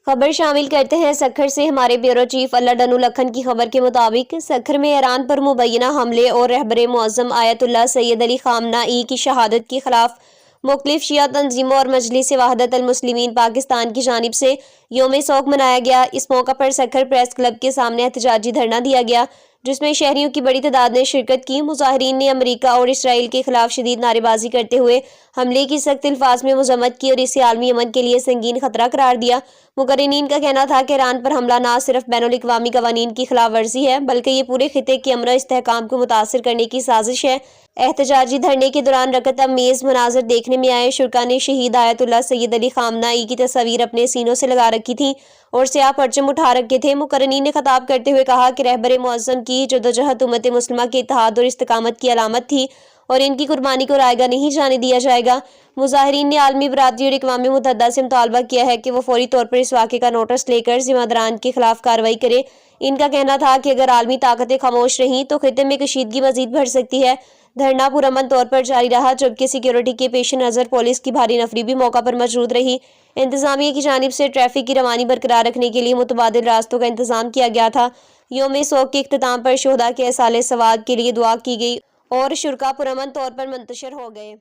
خبر شامل کرتے ہیں سکھر سے۔ ہمارے بیورو چیف اللہ ڈنو لکھن کی خبر کے مطابق سکھر میں ایران پر مبینہ حملے اور رہبر معظم آیت اللہ سید علی خامنہ ای کی شہادت کے خلاف مختلف شیعہ تنظیموں اور مجلس وحدت المسلمین پاکستان کی جانب سے یوم سوگ منایا گیا۔ اس موقع پر سکھر پریس کلب کے سامنے احتجاجی دھرنا دیا گیا، جس میں شہریوں کی بڑی تعداد نے شرکت کی۔ مظاہرین نے امریکہ اور اسرائیل کے خلاف شدید نعرے بازی کرتے ہوئے حملے کی سخت الفاظ میں مذمت کی اور اسے عالمی امن کے لیے سنگین خطرہ قرار دیا۔ مقررین کا کہنا تھا کہ ایران پر حملہ نہ صرف بین الاقوامی قوانین کی خلاف ورزی ہے، بلکہ یہ پورے خطے کے امن و استحکام کو متاثر کرنے کی سازش ہے۔ احتجاجی دھرنے کے دوران رکت امیز مناظر دیکھنے میں آئے۔ شرکا نے شہید آیت اللہ سید علی خامنہ ای کی تصاویر اپنے سینوں سے لگا رکھی تھیں اور سیاہ پرچم اٹھا رکھے تھے۔ مقررین نے خطاب کرتے ہوئے کہا کہ رہبر معظم کی جدوجہد امت مسلمہ کے اتحاد اور استقامت کی علامت تھی اور ان کی قربانی کو رائیگاں نہیں جانے دیا جائے گا۔ مظاہرین نے عالمی برادری اور اقوام متحدہ سے مطالبہ کیا ہے کہ وہ فوری طور پر اس واقعے کا نوٹس لے کر ذمہ داران کے خلاف کارروائی کرے۔ ان کا کہنا تھا کہ اگر عالمی طاقتیں خاموش رہیں تو خطے میں کشیدگی مزید بڑھ سکتی ہے۔ دھرنا پرامن طور پر جاری رہا، جبکہ سیکیورٹی کے پیش نظر پولیس کی بھاری نفری بھی موقع پر موجود رہی۔ انتظامیہ کی جانب سے ٹریفک کی روانی برقرار رکھنے کے لیے متبادل راستوں کا انتظام کیا گیا تھا۔ یوم سوگ کے اختتام پر شہداء کے ایصال ثواب کے لیے دعا کی گئی اور شرکا پرامن طور پر منتشر ہو گئے۔